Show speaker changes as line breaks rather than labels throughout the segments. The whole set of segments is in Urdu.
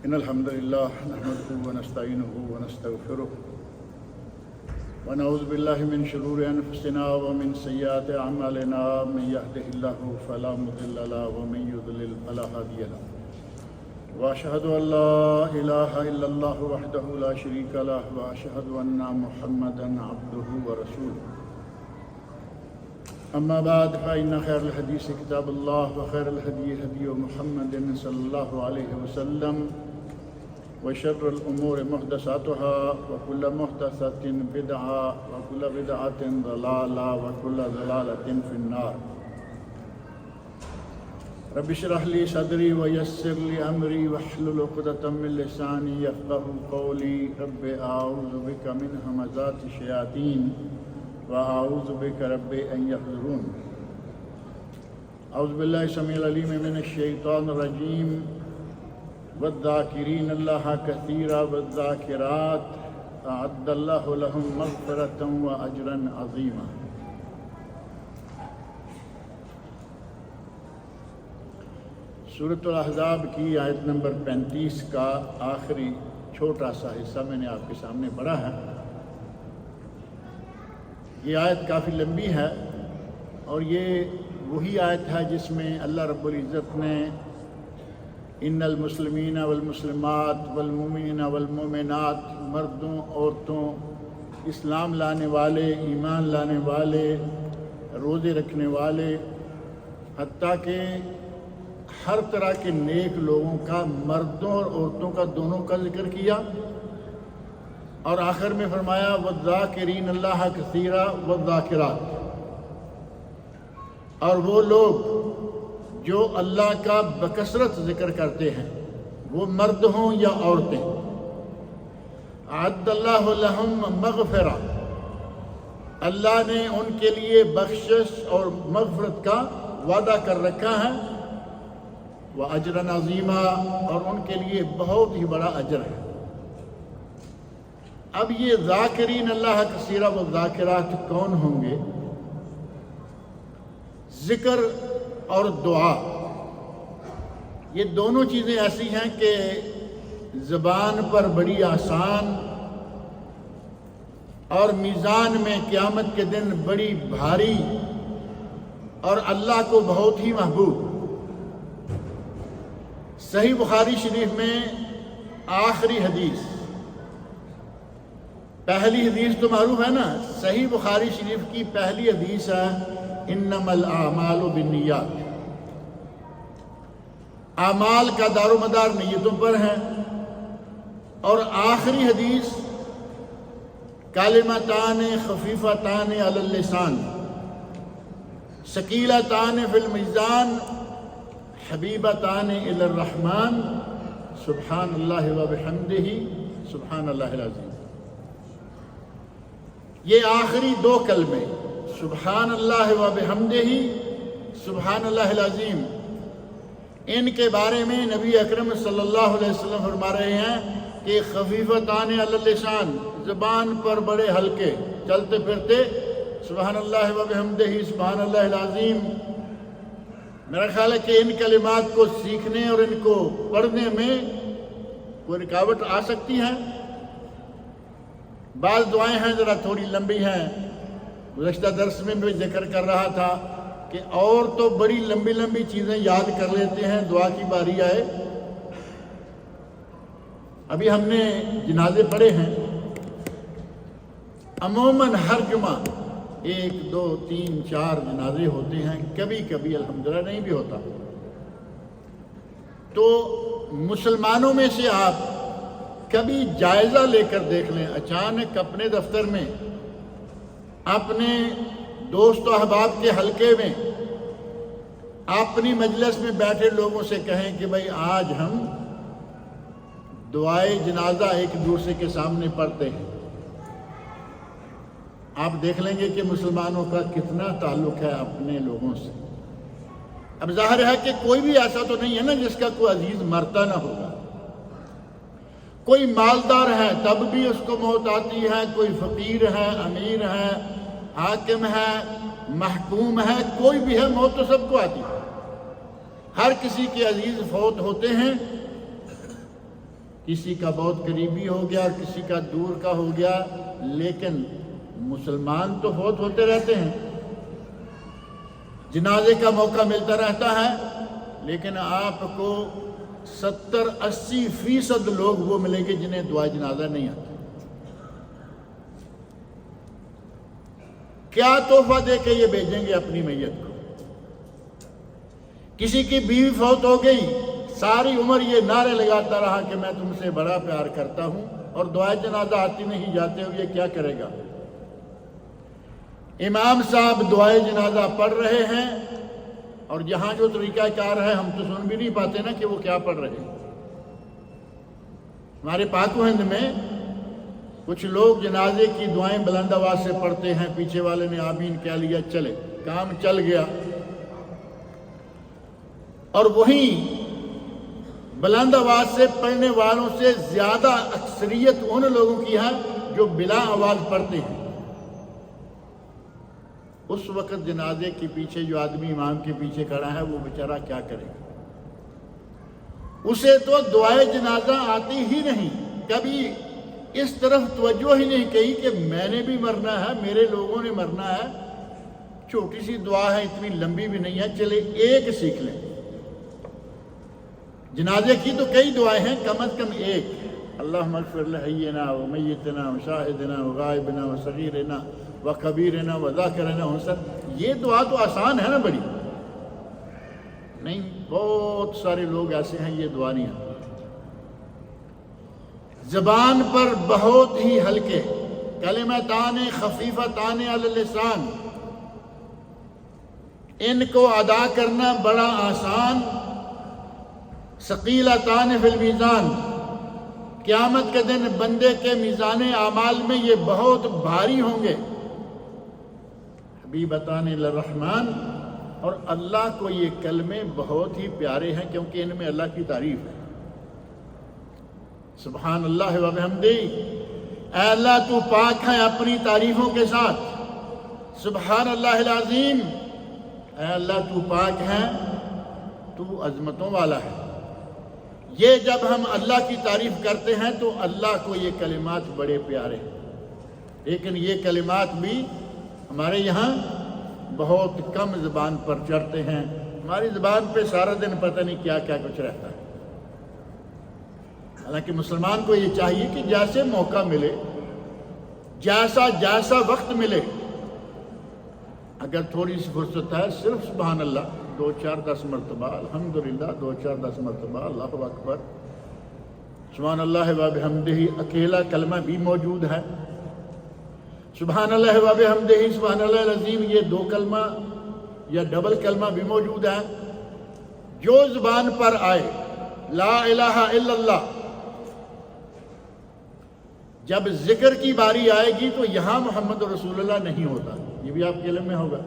إن الحمد لله نحمده ونستعينه ونستغفره ونعوذ بالله من شرور أنفسنا ومن سيئات أعمالنا من يهده الله فلا مضل له ومن يضلل فلا هادي له وأشهد أن لا إله إلا الله وحده لا شريك له وأشهد أن محمدا عبده ورسوله أما بعد فإن خير الحديث كتاب الله وخير الهدي هدي محمد صلى الله عليه وسلم وشر الأمور محدثاتها وكل محدثة بدعة وكل بدعة ضلالة وكل ضلالة في النار رب اشرح لي صدري ويسر لي أمري واحلل عقدة من لساني يفقهوا قولي رب أعوذ بك من همزات الشياطين وأعوذ بك رب أن يحضرون أعوذ بالله السميع العليم من الشيطان الرجيم والذاكرين الله كثيرا والذاكرات أعد الله لهم مغفرة وأجرا عظيما. سورۃ الاحزاب کی آیت نمبر 35 کا آخری چھوٹا سا حصہ میں نے آپ کے سامنے پڑھا ہے. یہ آیت کافی لمبی ہے اور یہ وہی آیت ہے جس میں اللہ رب العزت نے ان المسلمین والمسلمات والمؤمنین والمؤمنات مردوں عورتوں اسلام لانے والے ایمان لانے والے روزے رکھنے والے حتیٰ کہ ہر طرح کے نیک لوگوں کا مردوں اور عورتوں کا دونوں کا ذکر کیا اور آخر میں فرمایا والذاکرین اللہ کثیرا والذاکرات، اور وہ لوگ جو اللہ کا بکثرت ذکر کرتے ہیں وہ مرد ہوں یا عورتیں. اعد اللہ لہم مغفرہ، اللہ نے ان کے لیے بخشش اور مغفرت کا وعدہ کر رکھا ہے. وَأَجْرًا عَظِيمًا، اور ان کے لیے بہت ہی بڑا اجر ہے. اب یہ ذاکرین اللہ کثیرا والذاکرات کون ہوں گے؟ ذکر اور دعا یہ دونوں چیزیں ایسی ہیں کہ زبان پر بڑی آسان اور میزان میں قیامت کے دن بڑی بھاری اور اللہ کو بہت ہی محبوب. صحیح بخاری شریف میں آخری حدیث، پہلی حدیث تو معروف ہے نا، صحیح بخاری شریف کی پہلی حدیث ہے انما الاعمال بالنیات. اعمال کا دار و مدار نیتوں پر ہے. اور آخری حدیث کلمتان خفیفتان علی اللسان ثقیلتان فی المیزان حبیبتان الی الرحمن سبحان اللہ وبحمدہ سبحان اللہ العظیم. یہ آخری دو کلمے سبحان اللہ وبحمدہ سبحان اللہ العظیم، ان کے بارے میں نبی اکرم صلی اللہ علیہ وسلم فرما رہے ہیں کہ خفیفتان علی اللسان، زبان پر بڑے ہلکے، چلتے پھرتے سبحان اللہ وبحمدہ سبحان اللہ العظیم. میرا خیال ہے کہ ان کلمات کو سیکھنے اور ان کو پڑھنے میں کوئی رکاوٹ آ سکتی ہے. بعض دعائیں ہیں ذرا تھوڑی لمبی ہیں. گزشتہ درس میں بھی ذکر کر رہا تھا کہ اور تو بڑی لمبی لمبی چیزیں یاد کر لیتے ہیں، دعا کی باری آئے. ابھی ہم نے جنازے پڑھے ہیں، عموماً ہر جمعہ 1 2 3 4 جنازے ہوتے ہیں، کبھی کبھی الحمدللہ نہیں بھی ہوتا. تو مسلمانوں میں سے آپ کبھی جائزہ لے کر دیکھ لیں، اچانک اپنے دفتر میں اپنے دوست و احباب کے حلقے میں اپنی مجلس میں بیٹھے لوگوں سے کہیں کہ بھائی آج ہم دعائے جنازہ ایک دوسرے کے سامنے پڑھتے ہیں. آپ دیکھ لیں گے کہ مسلمانوں کا کتنا تعلق ہے اپنے لوگوں سے. اب ظاہر ہے کہ کوئی بھی ایسا تو نہیں ہے نا جس کا کوئی عزیز مرتا نہ ہوگا. کوئی مالدار ہے تب بھی اس کو موت آتی ہے، کوئی فقیر ہے، امیر ہے، حاکم ہے، محکوم ہے، کوئی بھی ہے، موت تو سب کو آتی ہے. ہر کسی کے عزیز فوت ہوتے ہیں. کسی کا بہت قریبی ہو گیا، کسی کا دور کا ہو گیا، لیکن مسلمان تو فوت ہوتے رہتے ہیں، جنازے کا موقع ملتا رہتا ہے، لیکن آپ کو 70-80% لوگ وہ ملیں گے جنہیں دعا جنازہ نہیں آتی۔ کیا تحفہ دے کے یہ بھیجیں گے اپنی میت کو؟ کسی کی بیوی فوت ہو گئی، ساری عمر یہ نعرے لگاتا رہا کہ میں تم سے بڑا پیار کرتا ہوں، اور دعائے جنازہ آتی نہیں، جاتے ہوئے کیا کرے گا؟ امام صاحب دعائے جنازہ پڑھ رہے ہیں، اور یہاں جو طریقہ کار ہے ہم تو سن بھی نہیں پاتے نا کہ وہ کیا پڑھ رہے ہیں۔ ہمارے پاک و ہند میں کچھ لوگ جنازے کی دعائیں بلند آواز سے پڑھتے ہیں، پیچھے والے نے آمین کہہ لیا، چلے کام چل گیا، اور وہیں بلند آواز سے پڑھنے والوں سے زیادہ اکثریت ان لوگوں کی ہے جو بلا آواز پڑھتے ہیں۔ اس وقت جنازے کے پیچھے جو آدمی امام کے پیچھے کھڑا ہے وہ بیچارہ کیا کرے گا؟ اسے تو دعائے جنازہ آتی ہی نہیں، کبھی اس طرف توجہ ہی نہیں کہی کہ میں نے بھی مرنا ہے، میرے لوگوں نے مرنا ہے، چھوٹی سی دعا ہے، اتنی لمبی بھی نہیں ہے، چلے ایک سیکھ لیں۔ جنازے کی تو کئی دعائیں ہیں، کم از کم ایک، اللہم اغفر لحینا و میتنا و شاہدنا و غائبنا و صغیرنا و کبیرنا و ذاکرنا ونسا۔ یہ دعا تو آسان ہے نا بڑی، نہیں بہت سارے لوگ ایسے ہیں یہ دعا نہیں ہے، زبان پر بہت ہی ہلکے، کلمتان خفیفتان علی اللسان، ان کو ادا کرنا بڑا آسان، ثقیلتان فی المیزان، قیامت کے دن بندے کے میزان اعمال میں یہ بہت بھاری ہوں گے، حبیبتان للرحمن، اور اللہ کو یہ کلمے بہت ہی پیارے ہیں کیونکہ ان میں اللہ کی تعریف ہے۔ سبحان اللہ و بحمدہ، اے اللہ تو پاک ہے اپنی تعریفوں کے ساتھ، سبحان اللہ العظیم، اے اللہ تو پاک ہے، تو عظمتوں والا ہے۔ یہ جب ہم اللہ کی تعریف کرتے ہیں تو اللہ کو یہ کلمات بڑے پیارے ہیں، لیکن یہ کلمات بھی ہمارے یہاں بہت کم زبان پر چڑھتے ہیں، ہماری زبان پہ سارا دن پتہ نہیں کیا کیا کچھ رہتا ہے۔ حالانکہ مسلمان کو یہ چاہیے کہ جیسے موقع ملے، جیسا وقت ملے، اگر تھوڑی سی فرصت ہے صرف سبحان اللہ 2-4-10 مرتبہ، الحمدللہ 2-4-10 مرتبہ، اللہ اکبر، سبحان اللہ و بحمدہ، اکیلا کلمہ بھی موجود ہے، سبحان اللہ و بحمدہ سبحان اللہ العظیم، یہ 2 کلمہ یا ڈبل کلمہ بھی موجود ہے، جو زبان پر آئے، لا الہ الا اللہ۔ جب ذکر کی باری آئے گی تو یہاں محمد رسول اللہ نہیں ہوتا، یہ بھی آپ کے علم میں ہوگا۔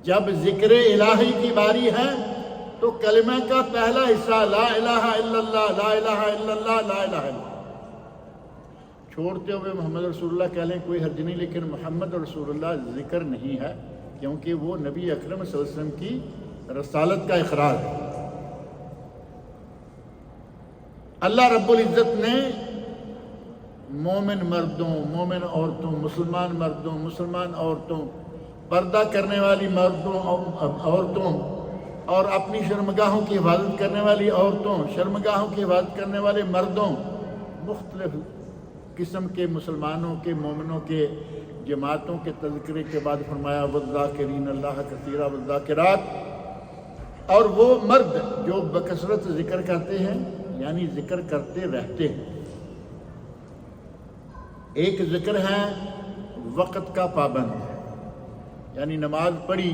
جب ذکر الہی کی باری ہے تو کلمہ کا پہلا حصہ لا الہ الا اللہ، لا الہ الا اللہ، لا الہ الا اللہ، چھوڑتے ہوئے محمد رسول اللہ کہہ لیں کوئی حرج نہیں، لیکن محمد رسول اللہ ذکر نہیں ہے کیونکہ وہ نبی اکرم صلی اللہ علیہ وسلم کی رسالت کا اقرار ہے۔ اللہ رب العزت نے مومن مردوں، مومن عورتوں، مسلمان مردوں، مسلمان عورتوں، پردہ کرنے والی مردوں عورتوں، اور اپنی شرمگاہوں کی حفاظت کرنے والی عورتوں، شرمگاہوں کی حفاظت کرنے والے مردوں، مختلف قسم کے مسلمانوں کے، مومنوں کے، جماعتوں کے تذکرے کے بعد فرمایا وَالذَّاكِرِينَ اللَّهَ كَثِيرًا وَالذَّاكِرَاتِ، اور وہ مرد جو بکثرت ذکر کرتے ہیں، یعنی ذکر کرتے رہتے ہیں۔ ایک ذکر ہے وقت کا پابند، یعنی نماز پڑھی،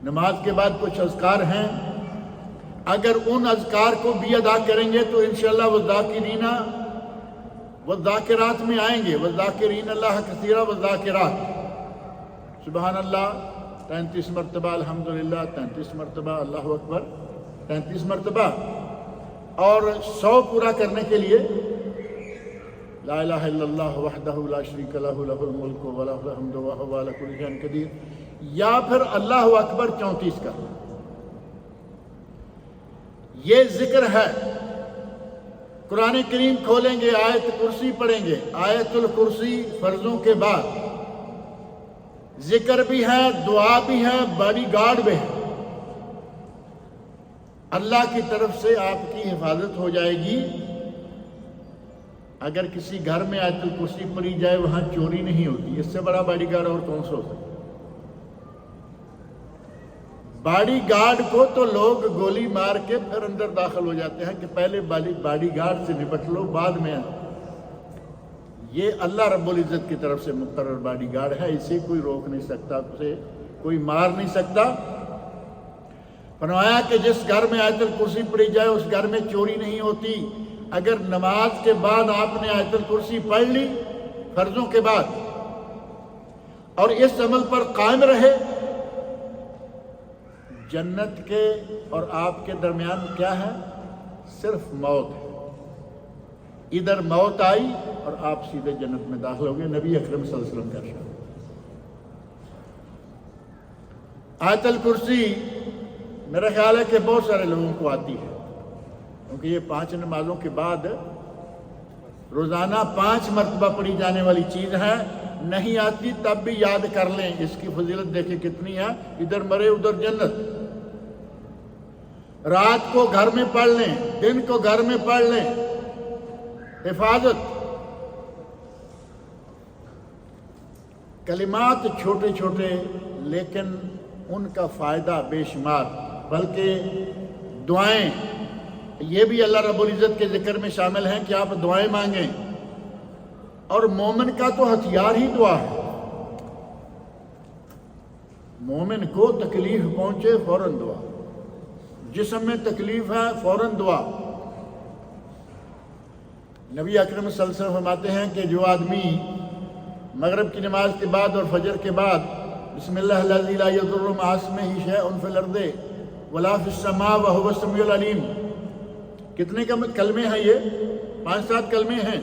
نماز کے بعد کچھ اذکار ہیں، اگر ان اذکار کو بھی ادا کریں گے تو انشاءاللہ وَالذَّاكِرِينَ وَالذَّاكِرَاتِ میں آئیں گے، وَالذَّاكِرِينَ اللَّهَ كَثِيرًا وَالذَّاكِرَاتِ، سبحان اللہ 33 مرتبہ، الحمدللہ 33 مرتبہ، اللہ اکبر 33 مرتبہ، اور 100 پورا کرنے کے لیے لا الہ الا اللہ وحدہ لا شریک لہ لہ الملک ولہ الحمد وہو علی کل شیء قدیر، یا پھر اللہ اکبر 34 کا۔ یہ ذکر ہے قرآن کریم کھولیں گے، آیت کرسی پڑھیں گے، آیت الکرسی فرضوں کے بعد ذکر بھی ہے، دعا بھی ہے، باڈی گارڈ بھی ہے۔ اللہ کی طرف سے آپ کی حفاظت ہو جائے گی۔ اگر کسی گھر میں آیت الکرسی پڑھی جائے وہاں چوری نہیں ہوتی، اس سے بڑا باڈی گارڈ اور کون سا ہو سکتا؟ باڈی گارڈ کو تو لوگ گولی مار کے پھر اندر داخل ہو جاتے ہیں کہ پہلے باڈی گارڈ سے نپٹ لو بعد میں۔ یہ اللہ رب العزت کی طرف سے مقرر باڈی گارڈ ہے، اسے کوئی روک نہیں سکتا، اسے کوئی مار نہیں سکتا۔ فرمایا کہ جس گھر میں آیت الکرسی پڑھی جائے اس گھر میں چوری نہیں ہوتی۔ اگر نماز کے بعد آپ نے آیت الکرسی پڑھ لی فرضوں کے بعد اور اس عمل پر قائم رہے، جنت کے اور آپ کے درمیان کیا ہے؟ صرف موت ہے۔ ادھر موت آئی اور آپ سیدھے جنت میں داخل ہو گئے، نبی اکرم صلی اللہ علیہ وسلم کا ارشاد۔ آیت الکرسی میرا خیال ہے کہ بہت سارے لوگوں کو آتی ہے، کیونکہ یہ 5 نمازوں کے بعد روزانہ 5 مرتبہ پڑھی جانے والی چیز ہے۔ نہیں آتی تب بھی یاد کر لیں، اس کی فضیلت دیکھیں کتنی ہے۔ ادھر مرے ادھر جنت۔ رات کو گھر میں پڑھ لیں، دن کو گھر میں پڑھ لیں، حفاظت۔ کلمات چھوٹے چھوٹے لیکن ان کا فائدہ بے شمار، بلکہ دعائیں یہ بھی اللہ رب العزت کے ذکر میں شامل ہیں کہ آپ دعائیں مانگیں، اور مومن کا تو ہتھیار ہی دعا ہے۔ مومن کو تکلیف پہنچے فوراً دعا، جسم میں تکلیف ہے فوراً دعا۔ نبی اکرم صلی اللہ علیہ وسلم فرماتے ہیں کہ جو آدمی مغرب کی نماز کے بعد اور فجر کے بعد بسم اللہ الذی لا یضر مع اسمہ شیء فی الارض ولا فی السماء وہو السمیع العلیم، کتنے کلمے ہیں؟ یہ 5-7 کلمے ہیں۔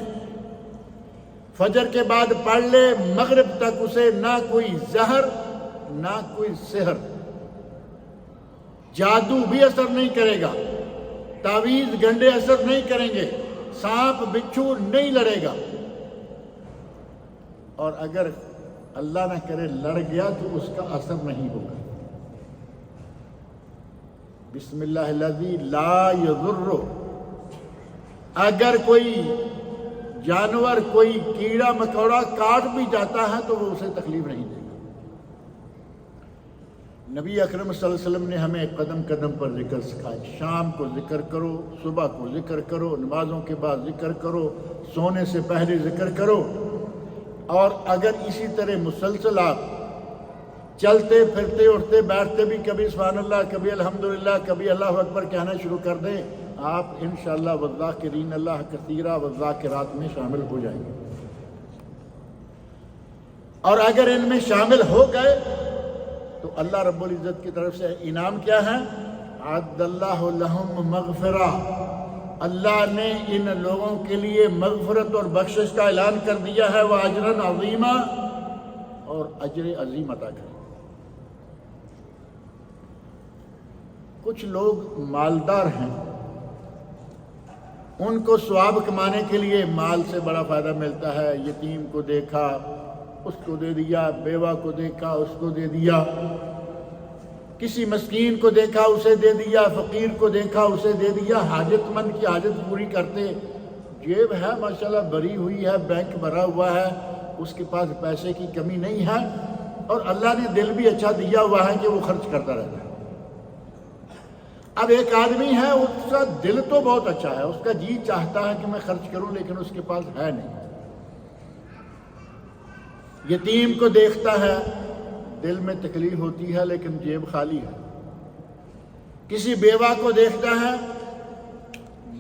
فجر کے بعد پڑھ لے، مغرب تک اسے نہ کوئی زہر نہ کوئی سحر، جادو بھی اثر نہیں کرے گا، تعویذ گنڈے اثر نہیں کریں گے، سانپ بچھو نہیں لڑے گا، اور اگر اللہ نہ کرے لڑ گیا تو اس کا اثر نہیں ہوگا۔ بسم اللہ الذی لا یضر، اگر کوئی جانور کوئی کیڑا مکوڑا کاٹ بھی جاتا ہے تو وہ اسے تکلیف نہیں دے گا۔ نبی اکرم صلی اللہ علیہ وسلم نے ہمیں قدم قدم پر ذکر سکھایا، شام کو ذکر کرو، صبح کو ذکر کرو، نمازوں کے بعد ذکر کرو، سونے سے پہلے ذکر کرو، اور اگر اسی طرح مسلسل آپ چلتے پھرتے اٹھتے بیٹھتے بھی کبھی سبحان اللہ، کبھی الحمدللہ، کبھی اللہ اکبر کہنا شروع کر دیں، آپ انشاءاللہ والذاکرین اللہ کثیرا والذاکرات میں شامل ہو جائیں گے۔ اور اگر ان میں شامل ہو گئے تو اللہ رب العزت کی طرف سے انعام کیا ہے؟ عد اللہ لہم مغفرہ، اللہ نے ان لوگوں کے لیے مغفرت اور بخشش کا اعلان کر دیا ہے، وَأَجْرًا عَظِيمًا، اور اجر عظیم عطا کریں۔ کچھ لوگ مالدار ہیں، ان کو ثواب کمانے کے لیے مال سے بڑا فائدہ ملتا ہے، یتیم کو دیکھا اس کو دے دیا، بیوہ کو دیکھا اس کو دے دیا، کسی مسکین کو دیکھا اسے دے دیا، فقیر کو دیکھا اسے دے دیا، حاجت مند کی حاجت پوری کرتے، جیب ہے ماشاءاللہ بھری ہوئی ہے، بینک بھرا ہوا ہے، اس کے پاس پیسے کی کمی نہیں ہے، اور اللہ نے دل بھی اچھا دیا ہوا ہے کہ وہ خرچ کرتا رہتا ہے۔ اب ایک آدمی ہے، اس کا دل تو بہت اچھا ہے، اس کا جی چاہتا ہے کہ میں خرچ کروں، لیکن اس کے پاس ہے نہیں۔ یتیم کو دیکھتا ہے، دل میں تکلیف ہوتی ہے لیکن جیب خالی ہے۔ کسی بیوہ کو دیکھتا ہے،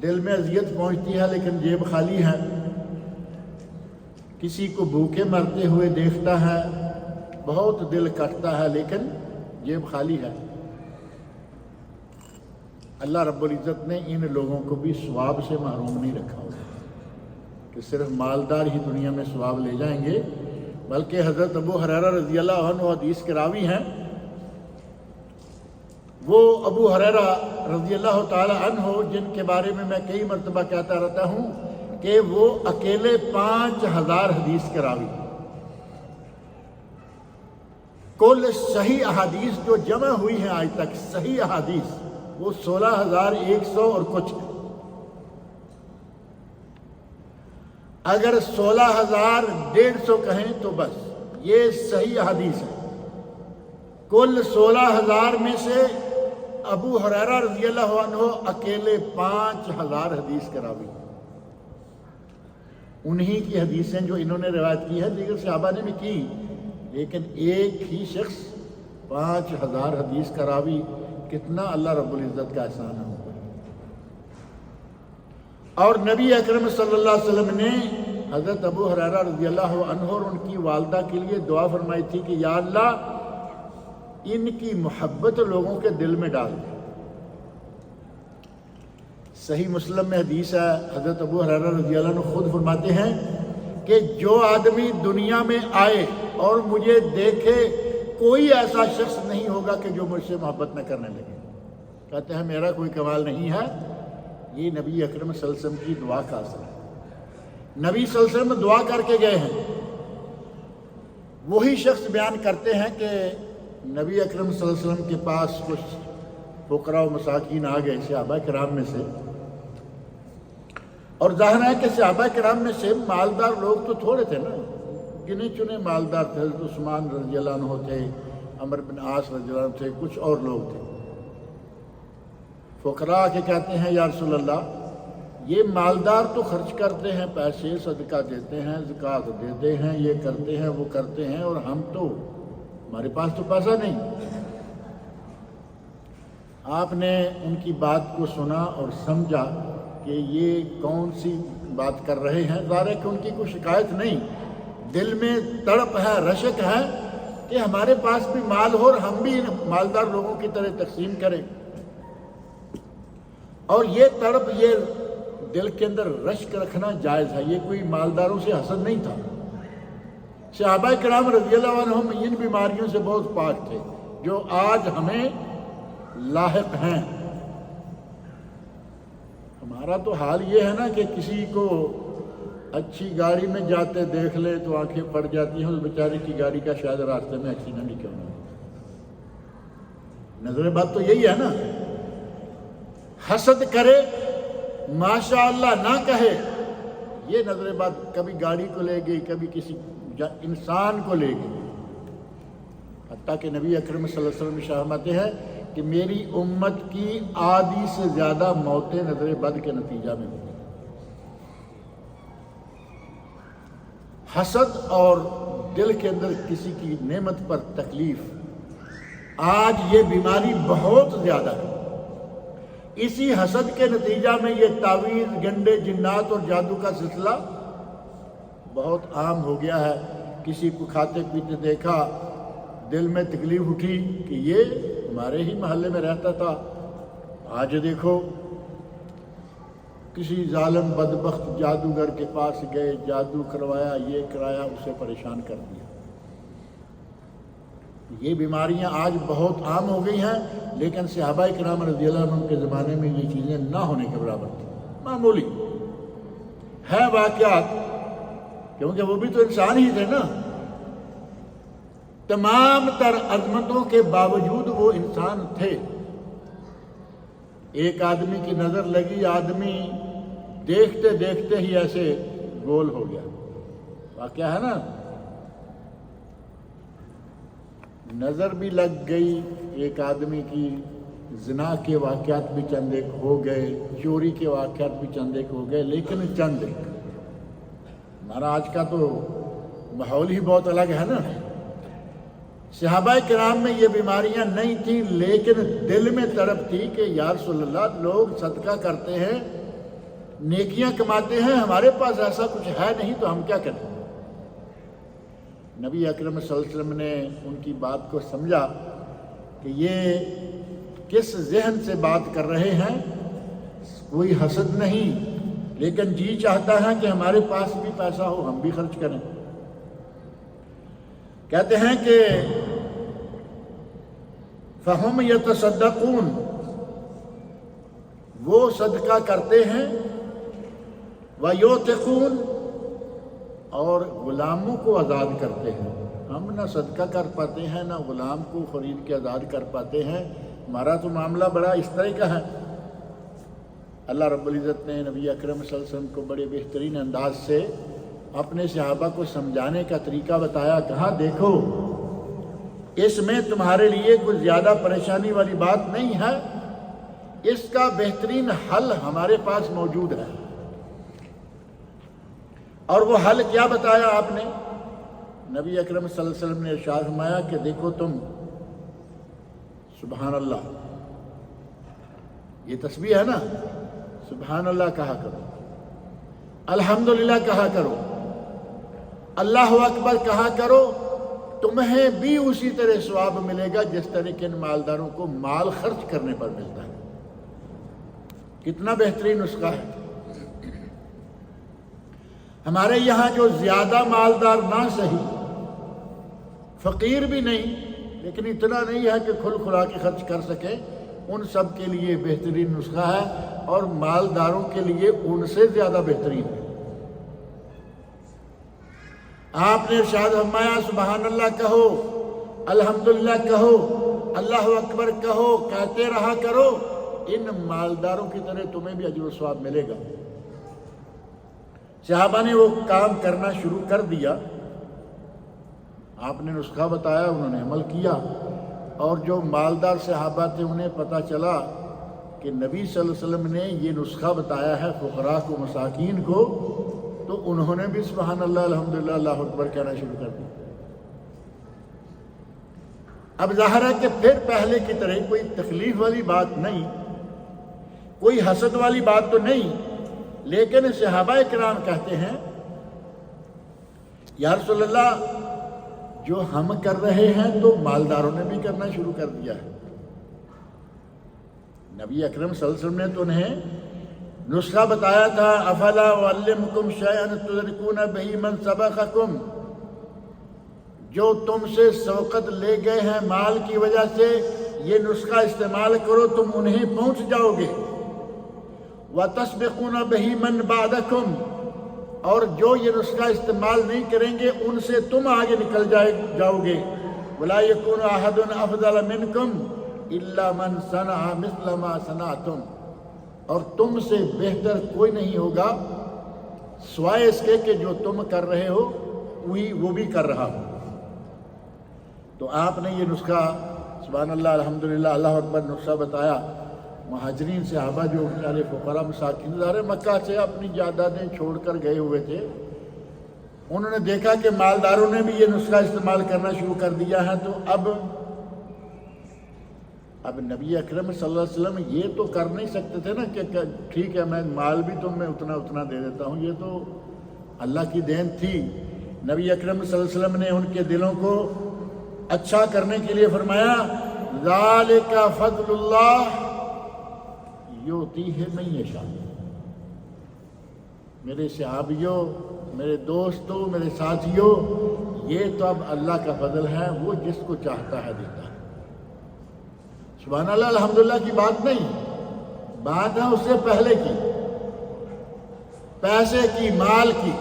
دل میں اذیت پہنچتی ہے لیکن جیب خالی ہے۔ کسی کو بھوکے مرتے ہوئے دیکھتا ہے، بہت دل کٹتا ہے لیکن جیب خالی ہے۔ اللہ رب العزت نے ان لوگوں کو بھی ثواب سے محروم نہیں رکھا ہوگا کہ صرف مالدار ہی دنیا میں ثواب لے جائیں گے، بلکہ حضرت ابو ہریرہ رضی اللہ عنہ حدیث کے راوی ہیں، وہ ابو ہریرہ رضی اللہ تعالی عنہ جن کے بارے میں کئی مرتبہ کہتا رہتا ہوں کہ وہ اکیلے 5000 حدیث کے راوی، کل صحیح احادیث جو جمع ہوئی ہیں آج تک صحیح احادیث وہ 16100 اور کچھ ہے۔ اگر 16150 کہیں تو بس یہ صحیح احادیث ہے۔ کل 16000 میں سے ابو ہریرہ رضی اللہ عنہ اکیلے 5000 حدیث کے راوی، انہی کی حدیثیں جو انہوں نے روایت کی ہے دیگر صحابہ نے بھی کی، لیکن ایک ہی شخص 5000 حدیث کا راوی، کتنا اللہ رب العزت کا احسان ہے۔ اور نبی اکرم صلی اللہ علیہ وسلم نے حضرت ابو ہریرہ رضی اللہ عنہ اور ان کی والدہ کے لیے دعا فرمائی تھی کہ یا اللہ ان کی محبت لوگوں کے دل میں ڈال دے۔ صحیح مسلم میں حدیث ہے، حضرت ابو ہریرہ رضی اللہ عنہ خود فرماتے ہیں کہ جو آدمی دنیا میں آئے اور مجھے دیکھے کوئی ایسا شخص نہیں ہوگا کہ جو مجھ سے محبت نہ کرنے لگے۔ کہتے ہیں میرا کوئی کمال نہیں ہے، یہ نبی اکرم صلی اللہ علیہ وسلم کی دعا کا اثر ہے۔ نبی صلی اللہ علیہ وسلم دعا کر کے گئے ہیں۔ وہی شخص بیان کرتے ہیں کہ نبی اکرم صلی اللہ علیہ وسلم کے پاس کچھ فقراء و مساکین آ گئے صحابہ کرام میں سے، اور ظاہر ہے کہ صحابہ کرام میں سے مالدار لوگ تو تھوڑے تھے نا، گنے چنے مالدار تھے، حضرت عثمان رضی اللہ عنہ تھے، عمر بن عاص رضی اللہ عنہ تھے، کچھ اور لوگ تھے۔ فقراء کے کہتے ہیں یا رسول اللہ یہ مالدار تو خرچ کرتے ہیں، پیسے صدقہ دیتے ہیں، زکوٰۃ دیتے ہیں، یہ کرتے ہیں وہ کرتے ہیں، اور ہم تو ہمارے پاس تو پیسہ نہیں۔ آپ نے ان کی بات کو سنا اور سمجھا کہ یہ کون سی بات کر رہے ہیں۔ ظاہر ہے کہ ان کی کوئی شکایت نہیں، دل میں تڑپ ہے، رشک ہے کہ ہمارے پاس بھی مال ہو اور ہم بھی مالدار لوگوں کی طرح تقسیم کریں۔ اور یہ تڑپ، یہ دل کے اندر رشک رکھنا جائز ہے، یہ کوئی مالداروں سے حسد نہیں تھا۔ صحابہ کرام رضی اللہ عنہم ان بیماریوں سے بہت پاک تھے جو آج ہمیں لاحق ہیں۔ ہمارا تو حال یہ ہے نا کہ کسی کو اچھی گاڑی میں جاتے دیکھ لے تو آنکھیں پھٹ جاتی ہیں، اس بیچارے کی گاڑی کا شاید راستے میں ایکسیڈنٹ ہی کیوں نہ ہو۔ نظر بات تو یہی ہے نا، حسد کرے ماشاء اللہ نہ کہے، یہ نظر بات کبھی گاڑی کو لے گئی، کبھی کسی انسان کو لے گئی۔ حتیٰ کہ نبی اکرم صلی اللہ علیہ وسلم فرماتے ہیں کہ میری امت کی آدھی سے زیادہ موتیں نظر بد کے نتیجہ میں ہوئی۔ حسد اور دل کے اندر کسی کی نعمت پر تکلیف، آج یہ بیماری بہت زیادہ ہے۔ اسی حسد کے نتیجہ میں یہ تعویذ، گنڈے، جنات اور جادو کا سلسلہ بہت عام ہو گیا ہے۔ کسی کو کھاتے پیتے دیکھا، دل میں تکلیف اٹھی کہ یہ ہمارے ہی محلے میں رہتا تھا، آج دیکھو کسی ظالم بدبخت جادوگر کے پاس گئے، جادو کروایا، یہ کرایا، اسے پریشان کر دیا۔ یہ بیماریاں آج بہت عام ہو گئی ہیں، لیکن صحابہ کرام رضی اللہ عنہ کے زمانے میں یہ چیزیں نہ ہونے کے برابر تھیں، معمولی ہے واقعات، کیونکہ وہ بھی تو انسان ہی تھے نا۔ تمام تر عظمتوں کے باوجود وہ انسان تھے۔ ایک آدمی کی نظر لگی، آدمی دیکھتے دیکھتے ہی ایسے گول ہو گیا۔ واقعہ ہے نا، نظر بھی لگ گئی ایک آدمی کی، زنا کے واقعات بھی چند ایک ہو گئے، چوری کے واقعات بھی چند ایک ہو گئے، لیکن چند ایک۔ ہمارا آج کا تو ماحول ہی بہت الگ ہے نا۔ صحابہ کرام میں یہ بیماریاں نہیں تھیں، لیکن دل میں تڑپ تھی کہ یا رسول اللہ لوگ صدقہ کرتے ہیں، نیکیاں کماتے ہیں، ہمارے پاس ایسا کچھ ہے نہیں تو ہم کیا کریں۔ نبی اکرم صلی اللہ علیہ وسلم نے ان کی بات کو سمجھا کہ یہ کس ذہن سے بات کر رہے ہیں، کوئی حسد نہیں، لیکن جی چاہتا ہے کہ ہمارے پاس بھی پیسہ ہو، ہم بھی خرچ کریں۔ کہتے ہیں کہ فہم یتصدقون، وہ صدقہ کرتے ہیں، ویعتقون، اور غلاموں کو آزاد کرتے ہیں۔ ہم نہ صدقہ کر پاتے ہیں، نہ غلام کو خرید کے آزاد کر پاتے ہیں، ہمارا تو معاملہ بڑا اس طرح کا ہے۔ اللہ رب العزت نے نبی اکرم صلی اللہ علیہ وسلم کو بڑے بہترین انداز سے اپنے صحابہ کو سمجھانے کا طریقہ بتایا، کہا دیکھو اس میں تمہارے لیے کچھ زیادہ پریشانی والی بات نہیں ہے، اس کا بہترین حل ہمارے پاس موجود ہے۔ اور وہ حل کیا بتایا آپ نے؟ نبی اکرم صلی اللہ علیہ وسلم نے ارشاد فرمایا کہ دیکھو تم سبحان اللہ، یہ تسبیح ہے نا، سبحان اللہ کہا کرو، الحمدللہ کہا کرو، اللہ اکبر کہا کرو، تمہیں بھی اسی طرح ثواب ملے گا جس طرح کے ان مالداروں کو مال خرچ کرنے پر ملتا ہے۔ کتنا بہترین نسخہ ہے۔ ہمارے یہاں جو زیادہ مالدار نہ صحیح، فقیر بھی نہیں لیکن اتنا نہیں ہے کہ کھل کھلا کے خرچ کر سکے، ان سب کے لیے بہترین نسخہ ہے، اور مالداروں کے لیے ان سے زیادہ بہترین ہے۔ آپ نے ارشاد فرمایا سبحان اللہ کہو، الحمدللہ کہو، اللہ اکبر کہو، کہتے رہا کرو، ان مالداروں کی طرح تمہیں بھی اجر و ثواب ملے گا۔ صحابہ نے وہ کام کرنا شروع کر دیا، آپ نے نسخہ بتایا، انہوں نے عمل کیا، اور جو مالدار صحابہ تھے انہیں پتہ چلا کہ نبی صلی اللہ علیہ وسلم نے یہ نسخہ بتایا ہے فقراء کو، مساکین کو، تو انہوں نے بھی سبحان اللہ الحمدللہ اللہ اکبر کہنا شروع کر دیا۔ اب ظاہر ہے کہ پھر پہلے کی طرح کوئی تکلیف والی بات نہیں، کوئی حسد والی بات تو نہیں، لیکن صحابہ کرام کہتے ہیں یا رسول اللہ جو ہم کر رہے ہیں تو مالداروں نے بھی کرنا شروع کر دیا ہے۔ نبی اکرم صلی اللہ علیہ وسلم نے تو انہیں نسخہ بتایا تھا، افلا اعلمکم شیئا تدرکون بہ من سبقکم، جو تم سے سبقت لے گئے ہیں مال کی وجہ سے، یہ نسخہ استعمال کرو تم انہیں پہنچ جاؤ گے۔ وَتَسْبِقُونَ بِهِ مَنْ بَعْدَكُمْ، اور جو یہ نسخہ استعمال نہیں کریں گے ان سے تم آگے نکل جاؤ گے۔ وَلَا يَكُونُ أَحَدٌ أَفْضَلَ مِنْكُمْ إِلَّا مَنْ صَنَعَ مِثْلَ مَا صَنَعْتُمْ، اور تم سے بہتر کوئی نہیں ہوگا سوائے اس کے کہ جو تم کر رہے ہو وہی وہ بھی کر رہا ہو۔ تو آپ نے یہ نسخہ سبحان اللہ الحمدللہ اللہ اکبر نسخہ بتایا۔ مہاجرین صحابہ جو بیچارے فقراء مساکین ظاہر مکہ سے اپنی جائیدادیں چھوڑ کر گئے ہوئے تھے، انہوں نے دیکھا کہ مالداروں نے بھی یہ نسخہ استعمال کرنا شروع کر دیا ہے، تو اب نبی اکرم صلی اللہ علیہ وسلم یہ تو کر نہیں سکتے تھے نا کہ ٹھیک ہے میں مال بھی تمہیں اتنا دے دیتا ہوں، یہ تو اللہ کی دین تھی۔ نبی اکرم صلی اللہ علیہ وسلم نے ان کے دلوں کو اچھا کرنے کے لیے فرمایا ذالک فضل اللہ یؤتیہ من یشاء۔ میرے صحابیوں، میرے دوستوں، میرے ساتھیوں، یہ تو اب اللہ کا فضل ہے، وہ جس کو چاہتا ہے دیتا ہے۔ سبحان اللہ الحمدللہ کی بات نہیں، بات ہے اس سے پہلے کی، پیسے کی، مال کی۔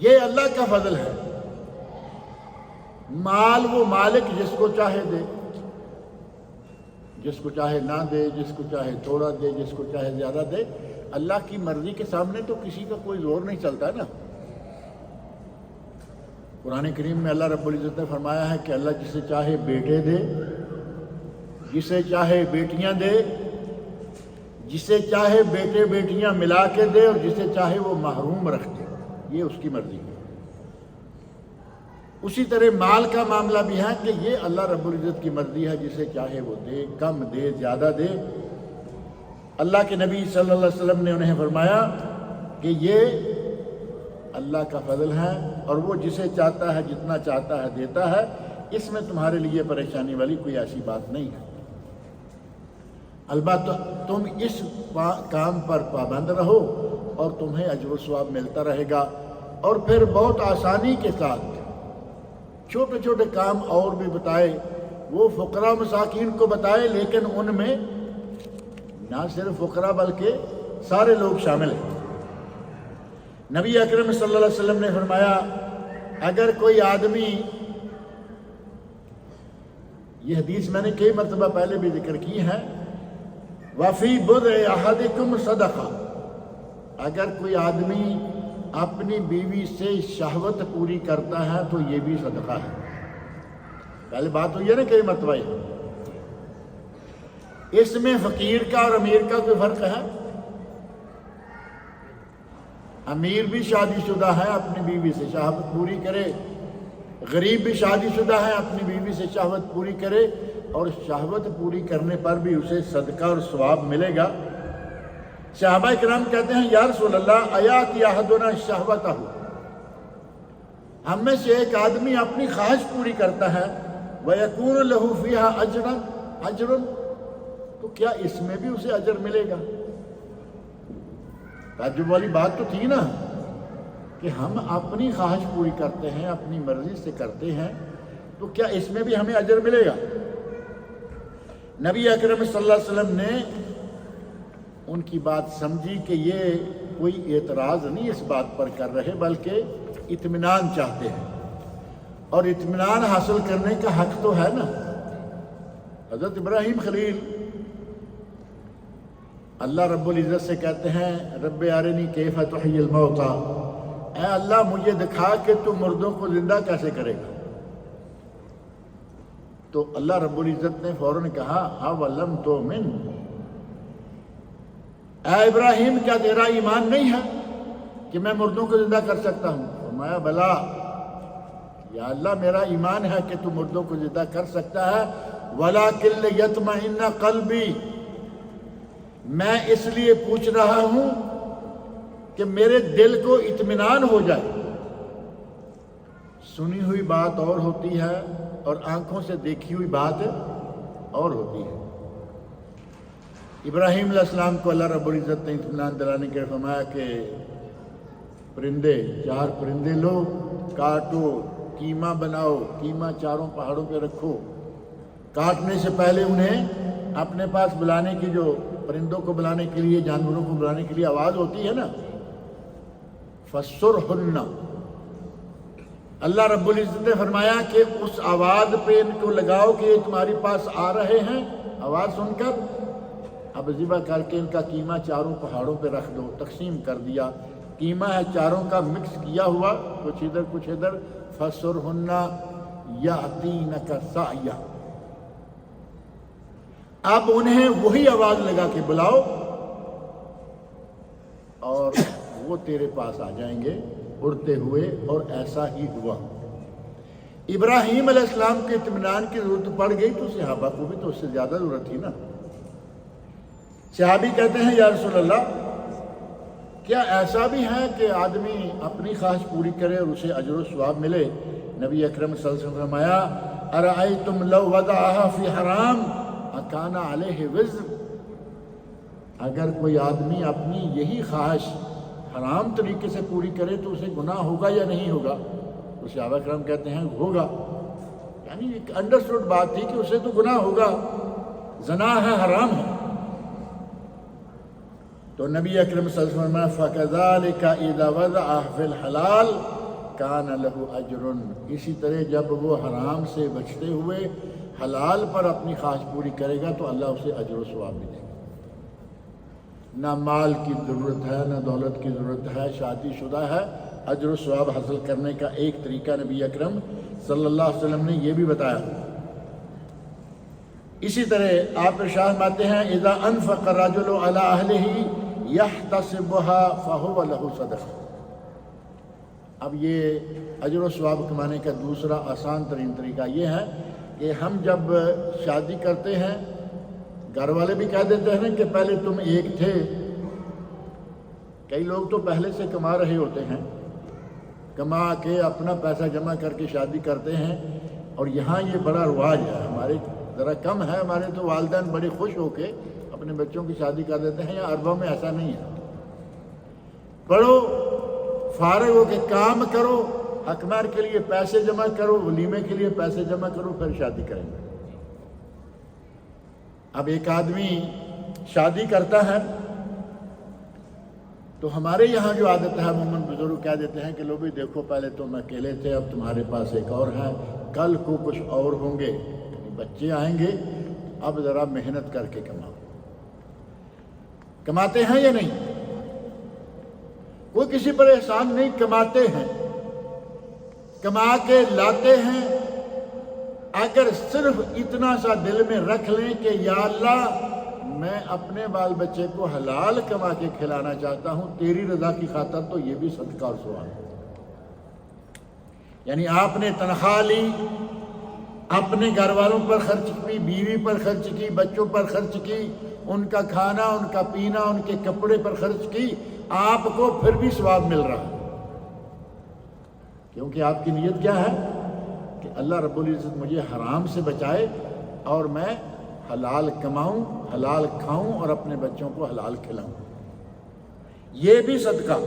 یہ اللہ کا فضل ہے۔ مال وہ مالک جس کو چاہے دے، جس کو چاہے نہ دے، جس کو چاہے تھوڑا دے، جس کو چاہے زیادہ دے۔ اللہ کی مرضی کے سامنے تو کسی کا کوئی زور نہیں چلتا نا۔ قرآن کریم میں اللہ رب العزت نے فرمایا ہے کہ اللہ جسے چاہے بیٹے دے، جسے چاہے بیٹیاں دے، جسے چاہے بیٹے بیٹیاں ملا کے دے، اور جسے چاہے وہ محروم رکھ دے، یہ اس کی مرضی ہے۔ اسی طرح مال کا معاملہ بھی ہے کہ یہ اللہ رب العزت کی مرضی ہے، جسے چاہے وہ دے، کم دے، زیادہ دے۔ اللہ کے نبی صلی اللہ علیہ وسلم نے انہیں فرمایا کہ یہ اللہ کا فضل ہے، اور وہ جسے چاہتا ہے جتنا چاہتا ہے دیتا ہے، اس میں تمہارے لیے پریشانی والی کوئی ایسی بات نہیں ہے۔ البتہ تم اس کام پر پابند رہو اور تمہیں اجر و ثواب ملتا رہے گا، اور پھر بہت آسانی کے ساتھ چھوٹے چھوٹے کام اور بھی بتائے وہ فقراء مساکین کو بتائے، لیکن ان میں نہ صرف فقراء بلکہ سارے لوگ شامل ہیں۔ نبی اکرم صلی اللہ علیہ وسلم نے فرمایا اگر کوئی آدمی، یہ حدیث میں نے کئی مرتبہ پہلے بھی ذکر کی ہے، وَفِي بُضْعِ أَحَدِكُمْ صَدَقَةٌ، اگر کوئی آدمی اپنی بیوی سے شہوت پوری کرتا ہے تو یہ بھی صدقہ ہے۔ پہلے بات ہوئی ہے نا کئی مرتبہ ہے، اس میں فقیر کا اور امیر کا کوئی فرق ہے؟ امیر بھی شادی شدہ ہے، اپنی بیوی سے شہوت پوری کرے، غریب بھی شادی شدہ ہے، اپنی بیوی سے شہوت پوری کرے، اور شہوت پوری کرنے پر بھی اسے صدقہ اور ثواب ملے گا۔ صحابہ کرام کہتے ہیں یا رسول اللہ آیاتی احدنا شہوتہ، ہم میں سے ایک آدمی اپنی خواہش پوری کرتا ہے، وَيَكُونُ لَهُ فِيهَا أَجْرٌ، تو کیا اس میں بھی اسے اجر ملے گا؟ تعجب والی بات تو تھی نا کہ ہم اپنی خواہش پوری کرتے ہیں، اپنی مرضی سے کرتے ہیں، تو کیا اس میں بھی ہمیں اجر ملے گا؟ نبی اکرم صلی اللہ علیہ وسلم نے ان کی بات سمجھی کہ یہ کوئی اعتراض نہیں اس بات پر کر رہے، بلکہ اطمینان چاہتے ہیں، اور اطمینان حاصل کرنے کا حق تو ہے نا۔ حضرت ابراہیم خلیل اللہ رب العزت سے کہتے ہیں رب ارنی کیف تحیی الموتى، اے اللہ مجھے دکھا کہ تو مردوں کو زندہ کیسے کرے گا۔ تو اللہ رب العزت نے فوراً کہا اولم تؤمن، اے ابراہیم کیا تیرا ایمان نہیں ہے کہ میں مردوں کو زندہ کر سکتا ہوں؟ فرمایا بلا، یا اللہ میرا ایمان ہے کہ تو مردوں کو زندہ کر سکتا ہے، وَلَكِنْ لِيَطْمَئِنَّ قَلْبِي، میں اس لیے پوچھ رہا ہوں کہ میرے دل کو اطمینان ہو جائے۔ سنی ہوئی بات اور ہوتی ہے اور آنکھوں سے دیکھی ہوئی بات اور ہوتی ہے۔ ابراہیم علیہ السلام کو اللہ رب العزت نے اطمینان دلانے کے لیے فرمایا کہ پرندے، 4 پرندے لو، کاٹو، قیمہ بناؤ، قیمہ چاروں پہاڑوں پہ رکھو، کاٹنے سے پہلے انہیں اپنے پاس بلانے کی، جو پرندوں کو بلانے کے لیے، جانوروں کو بلانے کے لیے آواز ہوتی ہے نا، فَسُرْهُنَّ، اللہ رب العزت نے فرمایا کہ اس آواز پہ ان کو لگاؤ کہ یہ تمہارے پاس آ رہے ہیں، آواز سن کر اب ذبح کر کے ان کا قیمہ چاروں پہاڑوں پہ رکھ دو۔ تقسیم کر دیا، قیمہ ہے چاروں کا مکس کیا ہوا، کچھ ادھر کچھ ادھر، فَسُرْهُنَّ يَأْتِينَكَ سَعْيًا، اب انہیں وہی آواز لگا کے بلاؤ اور وہ تیرے پاس آ جائیں گے اڑتے ہوئے، اور ایسا ہی ہوا۔ ابراہیم علیہ السلام کے اطمینان کی ضرورت پڑ گئی تو صحابہ کو بھی تو اس سے زیادہ ضرورت تھی نا۔ صحابی کہتے ہیں یا رسول اللہ کیا ایسا بھی ہے کہ آدمی اپنی خواہش پوری کرے اور اسے اجر و ثواب ملے؟ نبی اکرم صلی اللہ علیہ وسلم نے فرمایا ارأیتم لو وضعها فی حرام اکان علیہ وزر، اگر کوئی آدمی اپنی یہی خواہش حرام طریقے سے پوری کرے تو اسے گناہ ہوگا یا نہیں ہوگا؟ تو صحابہ کرام کہتے ہیں ہوگا، یعنی ایک انڈرسٹوڈ بات تھی کہ اسے تو گناہ ہوگا، زنا ہے، حرام ہے۔ تو نبی اکرم صلی اللہ علیہ وسلم فَكَذَلِكَ إِذَا وَضَعَهُ فِي الْحَلَالِ كَانَ لَهُ أَجْرٌ، اسی طرح جب وہ حرام سے بچتے ہوئے حلال پر اپنی خواہش پوری کرے گا تو اللہ اسے اجر و ثواب ملے گا۔ نہ مال کی ضرورت ہے، نہ دولت کی ضرورت ہے، شادی شدہ ہے، اجر و ثواب حاصل کرنے کا ایک طریقہ نبی اکرم صلی اللہ علیہ وسلم نے یہ بھی بتایا۔ اسی طرح آپ ارشاد فرماتے ہیں اذا انفق الرجل علی اہلہ یحتسبها فہو لہ صدقہ۔ اب یہ اجر و ثواب کمانے کا دوسرا آسان ترین طریقہ یہ ہے کہ ہم جب شادی کرتے ہیں، گھر والے بھی کہہ دیتے ہیں کہ پہلے تم ایک تھے، کئی لوگ تو پہلے سے کما رہے ہوتے ہیں، کما کے اپنا پیسہ جمع کر کے شادی کرتے ہیں، اور یہاں یہ بڑا رواج ہے، ہمارے ذرا کم ہے، ہمارے تو والدین بڑے خوش ہو کے اپنے بچوں کی شادی کر دیتے ہیں، یا عربوں میں ایسا نہیں ہے، پڑھو، فارغ ہو کے کام کرو، حق مہر کے لیے پیسے جمع کرو، ولیمے کے لیے پیسے جمع کرو، پھر شادی کریں گے۔ اب ایک آدمی شادی کرتا ہے تو ہمارے یہاں جو عادت ہے عموماً بزرگ کہہ دیتے ہیں کہ لو بھی دیکھو پہلے تم اکیلے تھے، اب تمہارے پاس ایک اور ہے، کل کو کچھ اور ہوں گے، بچے آئیں گے، اب ذرا محنت کر کے کماؤ۔ کماتے ہیں یا نہیں؟ کوئی کسی پر احسان نہیں، کماتے ہیں، کما کے لاتے ہیں۔ اگر صرف اتنا سا دل میں رکھ لیں کہ یا اللہ میں اپنے بال بچے کو حلال کما کے کھلانا چاہتا ہوں تیری رضا کی خاطر، تو یہ بھی صدقہ اور ثواب ہے۔ یعنی آپ نے تنخواہ لی، اپنے گھر والوں پر خرچ کی، بیوی پر خرچ کی، بچوں پر خرچ کی، ان کا کھانا، ان کا پینا، ان کے کپڑے پر خرچ کی، آپ کو پھر بھی ثواب مل رہا ہے، کیونکہ آپ کی نیت کیا ہے کہ اللہ رب العزت مجھے حرام سے بچائے اور میں حلال کماؤں، حلال کھاؤں اور اپنے بچوں کو حلال کھلاؤں، یہ بھی صدقہ۔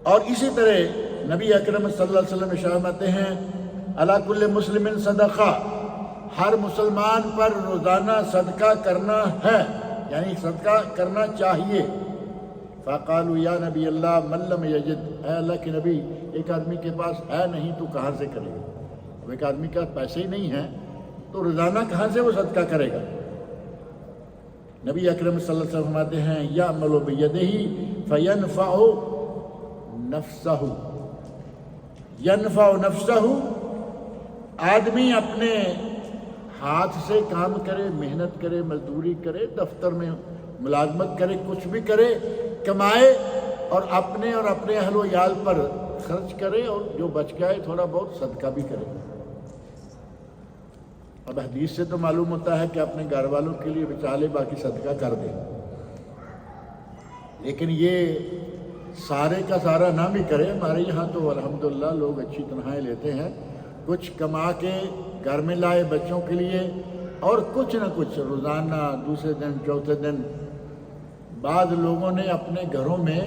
اور اسی طرح نبی اکرم صلی اللہ علیہ وسلم ارشاد فرماتے ہیں علی کل مسلم صدقہ، ہر مسلمان پر روزانہ صدقہ کرنا ہے، یعنی صدقہ کرنا چاہیے۔ فقالوا یا نبی اللہ من لم یجد، اے اللہ کے نبی ایک آدمی کے پاس ہے نہیں تو کہاں سے کرے گا؟ اب ایک آدمی کے پاس پیسے ہی نہیں ہیں تو روزانہ کہاں سے وہ صدقہ کرے گا؟ نبی اکرم صلی اللہ علیہ وسلم فرماتے ہیں یعمل بیدہ فینفع نفسہ، ینفع نفسہ، آدمی اپنے ہاتھ سے کام کرے، محنت کرے، مزدوری کرے، دفتر میں ملازمت کرے، کچھ بھی کرے، کمائے اور اپنے اہل و عیال پر خرچ کرے، اور جو بچ گئے تھوڑا بہت صدقہ بھی کرے۔ اب حدیث سے تو معلوم ہوتا ہے کہ اپنے گھر والوں کے لیے بچا لے، باقی صدقہ کر دے، لیکن یہ سارے کا سارا نہ بھی کرے۔ ہمارے یہاں تو الحمدللہ لوگ اچھی تنخواہیں لیتے ہیں، کچھ کما کے گھر میں لائے بچوں کے لیے، اور کچھ نہ کچھ روزانہ، دوسرے دن، چوتھے دن۔ بعض لوگوں نے اپنے گھروں میں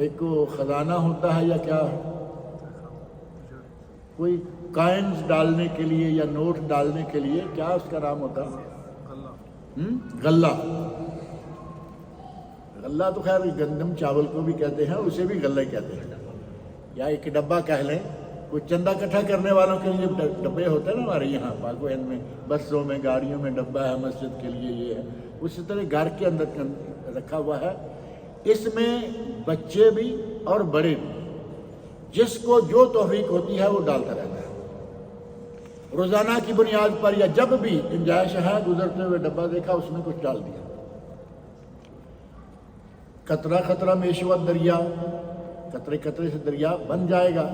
ایک خزانہ ہوتا ہے یا کیا، کوئی کائنز ڈالنے کے لیے یا نوٹ ڈالنے کے لیے، کیا اس کا نام ہوتا ہے؟ غلہ۔ غلہ تو خیر گندم چاول کو بھی کہتے ہیں، اسے بھی غلہ کہتے ہیں، یا ایک ڈبہ کہہ لیں۔ کوئی چندہ اکٹھا کرنے والوں کے لیے ڈبے ہوتے ہیں نا ہمارے یہاں پاک و ہند میں، بسوں میں، گاڑیوں میں ڈبہ ہے، مسجد کے لیے یہ ہے، اسی طرح گھر کے اندر رکھا ہوا ہے۔ اس میں بچے بھی اور بڑے بھی، جس کو جو توفیق ہوتی ہے وہ ڈالتا رہتا ہے، روزانہ کی بنیاد پر، یا جب بھی گنجائش ہے، گزرتے ہوئے ڈبہ دیکھا اس میں کچھ ڈال دیا۔ قطرہ قطرہ میشوت دریا، قطرے قطرے سے دریا بن جائے گا،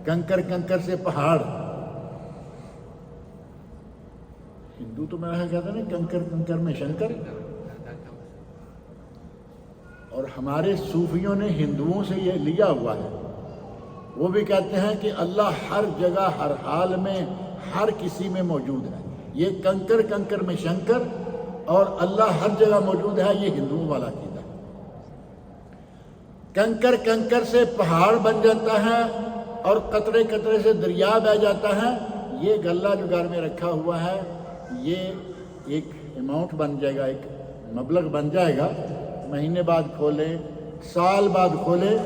کنکر کنکر سے پہاڑ۔ ہندو تو میرا کہتا ہے نا کنکر کنکر میں شنکر، اور ہمارے صوفیوں نے ہندوؤں سے یہ لیا ہوا ہے۔ وہ بھی کہتے ہیں کہ اللہ ہر جگہ، ہر حال میں، ہر کسی میں موجود ہے۔ یہ کنکر کنکر میں شنکر اور اللہ ہر جگہ موجود ہے، یہ ہندوؤں والا عقیدہ۔ کنکر کنکر سے پہاڑ بن جاتا ہے اور قطرے قطرے سے دریا بہ جاتا ہے۔ یہ غلہ جو گھر میں رکھا ہوا ہے، یہ ایک اماؤنٹ بن جائے گا، ایک مبلغ بن جائے گا۔ مہینے بعد کھولیں، سال بعد کھولیں،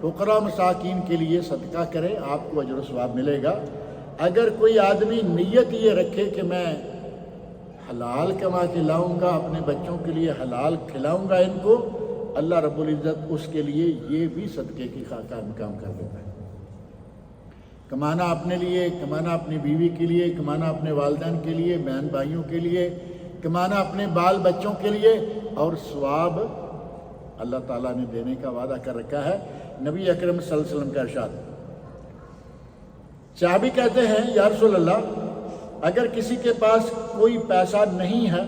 فقراء مساکین کے لیے صدقہ کریں، آپ کو اجر و ثواب ملے گا۔ اگر کوئی آدمی نیت یہ رکھے کہ میں حلال کما کے لاؤں گا، اپنے بچوں کے لیے حلال کھلاؤں گا ان کو، اللہ رب العزت اس کے لیے یہ بھی صدقے کی کام کر دیتا ہے۔ کمانا اپنے لیے، کمانا اپنی بیوی کے لیے، کمانا اپنے والدین کے لیے، بہن بھائیوں کے لیے، کمانا اپنے بال بچوں کے لیے، اور ثواب اللہ تعالیٰ نے دینے کا وعدہ کر رکھا ہے۔ نبی اکرم صلی اللہ علیہ وسلم کا ارشاد، صحابی کہتے ہیں یا رسول اللہ اگر کسی کے پاس کوئی پیسہ نہیں ہے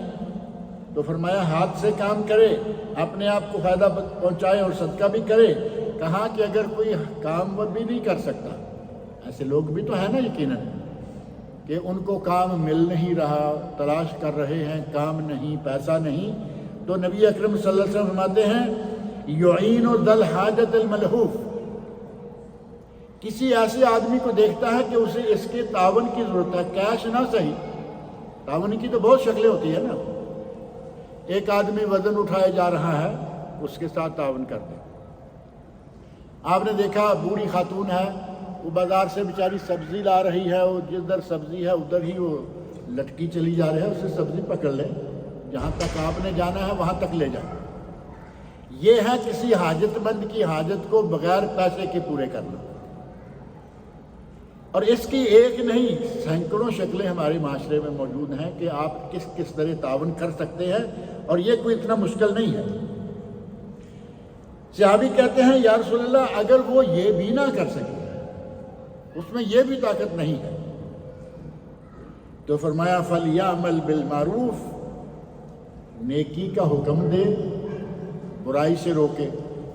تو فرمایا ہاتھ سے کام کرے، اپنے آپ کو فائدہ پہنچائے اور صدقہ بھی کرے۔ کہا کہ اگر کوئی کام وہ بھی نہیں کر سکتا، ایسے لوگ بھی تو ہیں نا یقیناً کہ ان کو کام مل نہیں رہا، تلاش کر رہے ہیں، کام نہیں، پیسہ نہیں، تو نبی اکرم صلی اللہ علیہ وسلم فرماتے ہیں یعین ذا الحاجت الملہوف، کسی ایسے آدمی کو دیکھتا ہے کہ اسے اس کے تعاون کی ضرورت ہے، کیش نہ صحیح، تعاون کی تو بہت شکلیں ہوتی ہیں نا. ایک آدمی وزن اٹھائے جا رہا ہے، اس کے ساتھ تعاون کر دیں. آپ نے دیکھا بوڑھی خاتون ہے، وہ بازار سے بیچاری سبزی لا رہی ہے، وہ جدھر سبزی ہے ادھر ہی وہ لٹکی چلی جا رہی ہے، اسے سبزی پکڑ لیں، جہاں تک آپ نے جانا ہے وہاں تک لے جائیں. یہ ہے کسی حاجت مند کی حاجت کو بغیر پیسے کے پورے کرنا. اور اس کی ایک نہیں سینکڑوں شکلیں ہمارے معاشرے میں موجود ہیں کہ آپ کس کس طرح تعاون کر سکتے ہیں، اور یہ کوئی اتنا مشکل نہیں ہے. صحابی کہتے ہیں یا رسول اللہ اگر وہ یہ بھی نہ کر سکے، اس میں یہ بھی طاقت نہیں ہے، تو فرمایا فَلْيَعْمَلْ بِالْمَعْرُوفِ، نیکی کا حکم دے، برائی سے روکے.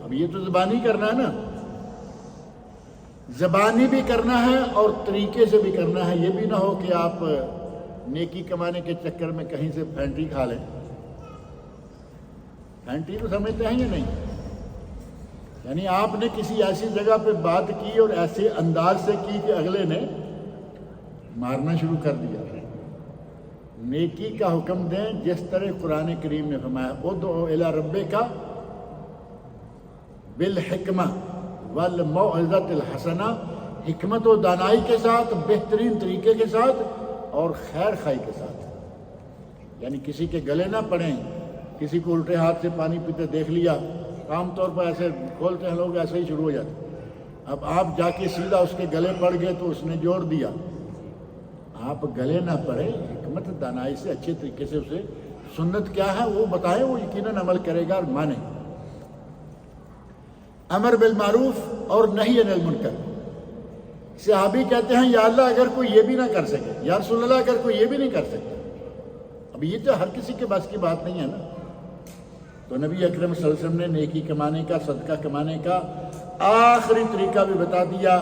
اب یہ تو زبانی کرنا ہے نا، زبانی بھی کرنا ہے اور طریقے سے بھی کرنا ہے. یہ بھی نہ ہو کہ آپ نیکی کمانے کے چکر میں کہیں سے پھینٹی کھا لیں. پھینٹی تو سمجھتے ہیں یا نہیں؟ یعنی آپ نے کسی ایسی جگہ پہ بات کی اور ایسے انداز سے کی کہ اگلے نے مارنا شروع کر دیا. نیکی کا حکم دیں جس طرح قرآن کریم نے فرمایا ادعو الی ربک بالحکمہ والموعظۃ الحسنہ، حکمت و دانائی کے ساتھ، بہترین طریقے کے ساتھ اور خیر خواہی کے ساتھ. یعنی کسی کے گلے نہ پڑیں. کسی کو الٹے ہاتھ سے پانی پیتے دیکھ لیا، عام طور پر ایسے کھولتے ہیں لوگ، ایسے ہی شروع ہو جاتے. اب آپ جا کے سیدھا اس کے گلے پڑ گئے تو اس نے جوڑ دیا. آپ گلے نہ پڑے، حکمت دانائی سے اچھے طریقے سے اسے سنت کیا ہے وہ بتائیں، وہ یقیناً عمل کرے گا اور مانے. امر بالمعروف اور نہی عن المنکر. صحابی کہتے ہیں یا اللہ اگر کوئی یہ بھی نہ کر سکے، یا رسول اللہ اگر کوئی یہ بھی نہیں کر سکتا. اب یہ تو ہر کسی کے بس کی بات نہیں ہے نا. تو نبی اکرم صلی اللہ علیہ وسلم نے نیکی کمانے کا، صدقہ کمانے کا آخری طریقہ بھی بتا دیا،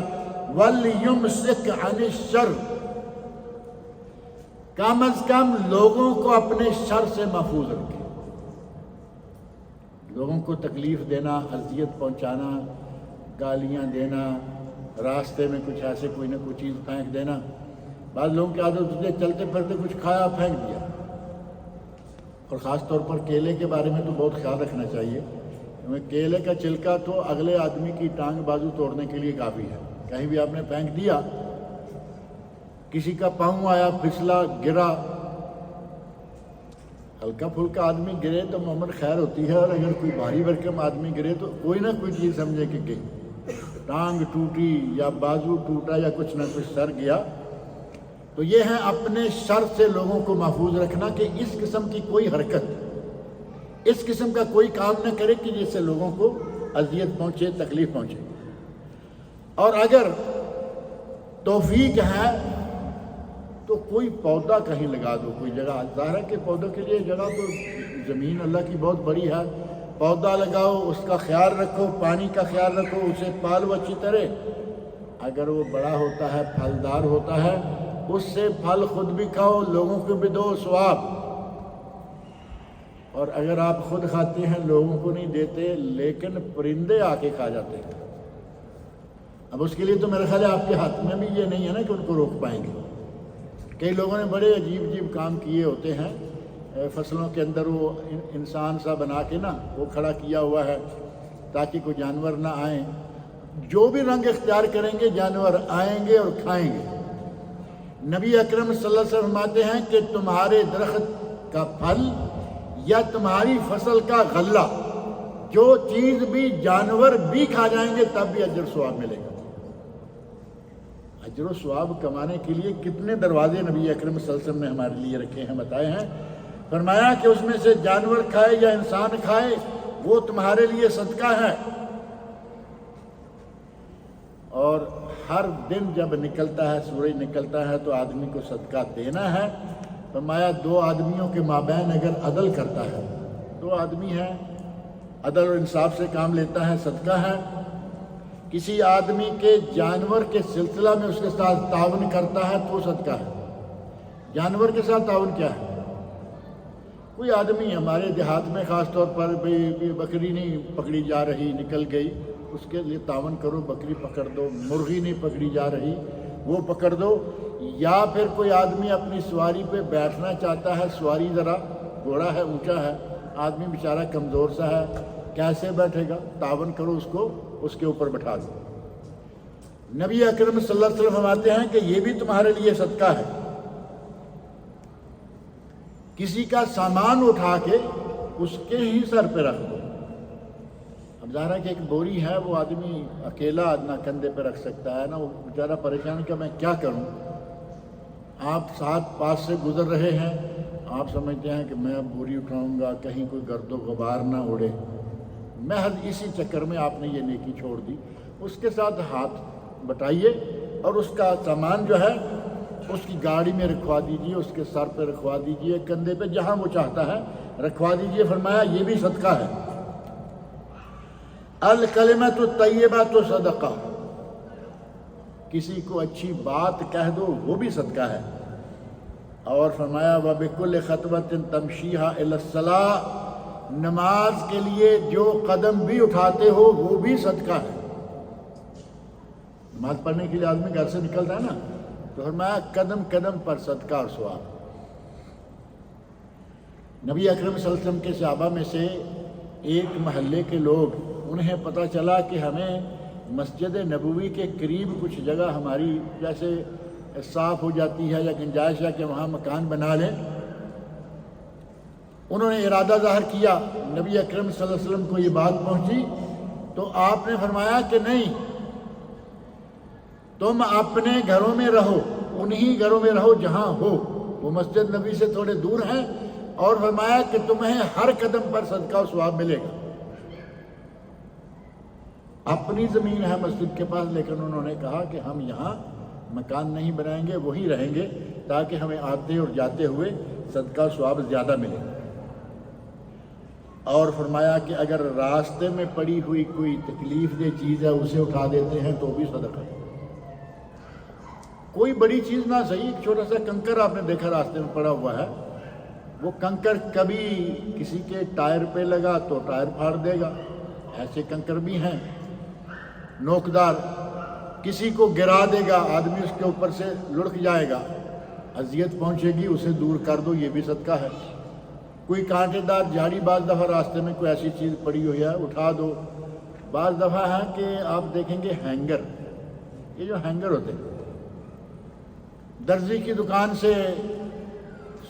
وَلْيُمْسِكْ عَنِ الشَّرِّ، کم از کم لوگوں کو اپنے شر سے محفوظ رکھے. لوگوں کو تکلیف دینا، اذیت پہنچانا، گالیاں دینا، راستے میں کچھ ایسے کوئی نہ کوئی چیز پھینک دینا. بعض لوگوں کی عادت ہوتی ہے چلتے پھرتے کچھ کھایا پھینک دیا. اور خاص طور پر کیلے کے بارے میں تو بہت خیال رکھنا چاہیے، کیونکہ کیلے کا چھلکا تو اگلے آدمی کی ٹانگ بازو توڑنے کے لیے کافی ہے. کہیں بھی آپ نے پھینک دیا، کسی کا پاؤں آیا، پھسلا، گرا، ہلکا پھلکا آدمی گرے تو معمولاً خیر ہوتی ہے، اور اگر کوئی بھاری بھرکم آدمی گرے تو کوئی نہ کوئی چیز سمجھے کہ گئی، ٹانگ ٹوٹی یا بازو ٹوٹا یا کچھ نہ کچھ سر گیا. تو یہ ہے اپنے شر سے لوگوں کو محفوظ رکھنا کہ اس قسم کی کوئی حرکت، اس قسم کا کوئی کام نہ کرے کہ جس سے لوگوں کو اذیت پہنچے، تکلیف پہنچے. اور اگر توفیق ہے تو کوئی پودا کہیں لگا دو، کوئی جگہ. ظاہر ہے کہ پودوں کے لیے جگہ تو زمین اللہ کی بہت بڑی ہے. پودا لگاؤ، اس کا خیال رکھو، پانی کا خیال رکھو، اسے پالو اچھی طرح. اگر وہ بڑا ہوتا ہے، پھلدار ہوتا ہے، اس سے پھل خود بھی کھاؤ، لوگوں کو بھی دو، ثواب. اور اگر آپ خود کھاتے ہیں، لوگوں کو نہیں دیتے، لیکن پرندے آ کے کھا جاتے ہیں. اب اس کے لیے تو میرا خیال ہے آپ کے ہاتھ میں بھی یہ نہیں ہے نا کہ ان کو روک پائیں گے. کئی لوگوں نے بڑے عجیب عجیب کام کیے ہوتے ہیں. فصلوں کے اندر وہ انسان سا بنا کے نا وہ کھڑا کیا ہوا ہے تاکہ کوئی جانور نہ آئیں. جو بھی رنگ اختیار کریں گے جانور آئیں گے اور کھائیں گے. نبی اکرم صلی اللہ علیہ وسلم فرماتے ہیں کہ تمہارے درخت کا پھل یا تمہاری فصل کا غلہ، جو چیز بھی جانور بھی کھا جائیں گے تب بھی اجر ثواب ملے گا. اجر و ثواب کمانے کے لیے کتنے دروازے نبی اکرم صلی اللہ علیہ وسلم نے ہمارے لیے رکھے ہیں، بتائے ہیں. فرمایا کہ اس میں سے جانور کھائے یا انسان کھائے وہ تمہارے لیے صدقہ ہے. اور ہر دن جب نکلتا ہے، سورج نکلتا ہے تو آدمی کو صدقہ دینا ہے. فرمایا دو آدمیوں کے مابین اگر عدل کرتا ہے، دو آدمی ہیں، عدل اور انصاف سے کام لیتا ہے، صدقہ ہے. کسی آدمی کے جانور کے سلسلہ میں اس کے ساتھ تعاون کرتا ہے تو صدقہ ہے. جانور کے ساتھ تعاون کیا ہے؟ کوئی آدمی ہمارے دیہات میں خاص طور پر بکری نہیں پکڑی جا رہی، نکل گئی، اس کے لیے تعاون کرو، بکری پکڑ دو. مرغی نہیں پکڑی جا رہی وہ پکڑ دو، یا پھر کوئی آدمی اپنی سواری پہ بیٹھنا چاہتا ہے، سواری ذرا گھوڑا ہے اونچا ہے، آدمی بیچارہ کمزور سا ہے، کیسے بیٹھے گا؟ تعاون کرو اس کو، اس کے اوپر بٹھا دو۔ نبی اکرم صلی اللہ علیہ وسلم فرماتے ہیں کہ یہ بھی تمہارے لیے صدقہ ہے۔ کسی کا سامان اٹھا کے اس کے ہی سر پہ رکھ دو۔ اب ظاہر ہے کہ ایک بوری ہے، وہ آدمی اکیلا نہ کندھے پہ رکھ سکتا ہے، نہ وہ بیچارہ پریشان کہ میں کیا کروں۔ آپ ساتھ پاس سے گزر رہے ہیں، آپ سمجھتے ہیں کہ میں اب بوری اٹھاؤں گا، کہیں کوئی گرد و غبار نہ اڑے، محض اسی چکر میں آپ نے یہ نیکی چھوڑ دی۔ اس کے ساتھ ہاتھ بٹائیے اور اس کا سامان جو ہے اس کی گاڑی میں رکھوا دیجیے، اس کے سر پہ رکھوا دیجیے، کندھے پہ، جہاں وہ چاہتا ہے رکھوا دیجیے۔ فرمایا یہ بھی صدقہ ہے۔ الکلمۃ الطیبۃ صدقہ، کسی کو اچھی بات کہہ دو وہ بھی صدقہ ہے۔ اور فرمایا وَبِكُلِّ خَطْوَةٍ تَمْشِيهَا إِلَى الصَّلَاةِ، نماز کے لیے جو قدم بھی اٹھاتے ہو وہ بھی صدقہ ہے۔ نماز پڑھنے کے لیے آدمی گھر سے نکلتا ہے نا، تو فرمایا قدم قدم پر صدقہ اور ثواب۔ نبی اکرم صلی اللہ علیہ وسلم کے صحابہ میں سے ایک محلے کے لوگ، انہیں پتہ چلا کہ ہمیں مسجد نبوی کے قریب کچھ جگہ ہماری جیسے صاف ہو جاتی ہے یا گنجائش ہے کہ وہاں مکان بنا لیں۔ انہوں نے ارادہ ظاہر کیا، نبی اکرم صلی اللہ علیہ وسلم کو یہ بات پہنچی تو آپ نے فرمایا کہ نہیں، تم اپنے گھروں میں رہو، انہی گھروں میں رہو جہاں ہو، وہ مسجد نبی سے تھوڑے دور ہیں، اور فرمایا کہ تمہیں ہر قدم پر صدقہ و ثواب ملے گا۔ اپنی زمین ہے مسجد کے پاس، لیکن انہوں نے کہا کہ ہم یہاں مکان نہیں بنائیں گے، وہیں رہیں گے تاکہ ہمیں آتے اور جاتے ہوئے صدقہ و ثواب زیادہ ملے۔ اور فرمایا کہ اگر راستے میں پڑی ہوئی کوئی تکلیف دہ چیز ہے اسے اٹھا دیتے ہیں تو بھی صدقہ ہے۔ کوئی بڑی چیز نہ صحیح، ایک چھوٹا سا کنکر آپ نے دیکھا راستے میں پڑا ہوا ہے، وہ کنکر کبھی کسی کے ٹائر پہ لگا تو ٹائر پھاڑ دے گا، ایسے کنکر بھی ہیں نوکدار، کسی کو گرا دے گا، آدمی اس کے اوپر سے لڑک جائے گا، اذیت پہنچے گی، اسے دور کر دو، یہ بھی صدقہ ہے۔ کوئی کانٹے دار جھاڑی، بعض دفعہ راستے میں کوئی ایسی چیز پڑی ہوئی ہے اٹھا دو۔ بعض دفعہ ہے کہ آپ دیکھیں گے ہینگر، یہ جو ہینگر ہوتے ہیں، درزی کی دکان سے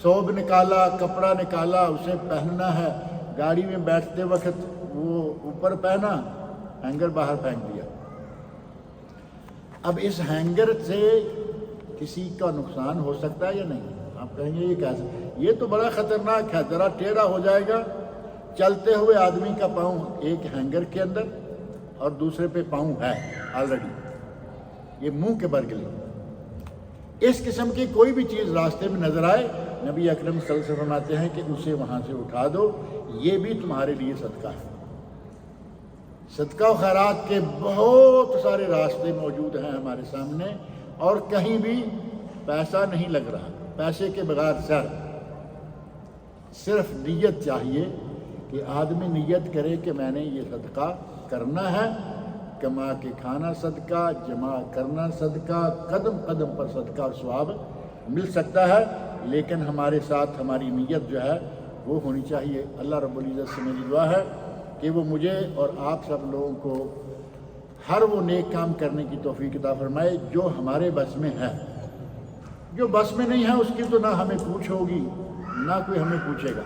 ثوب نکالا، کپڑا نکالا، اسے پہننا ہے، گاڑی میں بیٹھتے وقت وہ اوپر پہنا، ہینگر باہر پھینک دیا۔ اب اس ہینگر سے کسی کا نقصان ہو سکتا ہے یا نہیں؟ آپ کہیں گے یہ کیسے؟ یہ تو بڑا خطرناک ہے، ذرا ٹیڑھا ہو جائے گا، چلتے ہوئے آدمی کا پاؤں ایک ہینگر کے اندر اور دوسرے پہ پاؤں ہے آلریڈی، یہ منہ کے برگلے۔ اس قسم کی کوئی بھی چیز راستے میں نظر آئے، نبی اکرم صلی اللہ علیہ وسلم فرماتے ہیں کہ اسے وہاں سے اٹھا دو، یہ بھی تمہارے لیے صدقہ ہے۔ صدقہ و خیرات کے بہت سارے راستے موجود ہیں ہمارے سامنے، اور کہیں بھی پیسہ نہیں لگ رہا، پیسے کے بغیر صرف نیت چاہیے کہ آدمی نیت کرے کہ میں نے یہ صدقہ کرنا ہے، کما کے کھانا صدقہ، جمع کرنا صدقہ، قدم قدم پر صدقہ اور ثواب مل سکتا ہے، لیکن ہمارے ساتھ ہماری نیت جو ہے وہ ہونی چاہیے۔ اللہ رب العزت سے میری دعا ہے کہ وہ مجھے اور آپ سب لوگوں کو ہر وہ نیک کام کرنے کی توفیق عطا فرمائے جو ہمارے بس میں ہے۔ جو بس میں نہیں ہے اس کی تو نہ ہمیں پوچھ ہوگی، نہ کوئی ہمیں پوچھے گا۔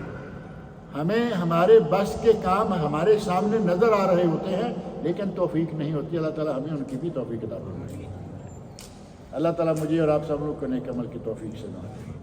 ہمیں ہمارے بس کے کام ہمارے سامنے نظر آ رہے ہوتے ہیں لیکن توفیق نہیں ہوتی۔ اللہ تعالیٰ ہمیں ان کی بھی توفیق عطا فرمائے۔ اللہ تعالیٰ مجھے اور آپ سب لوگ کو نیک عمل کی توفیق سے نوازے۔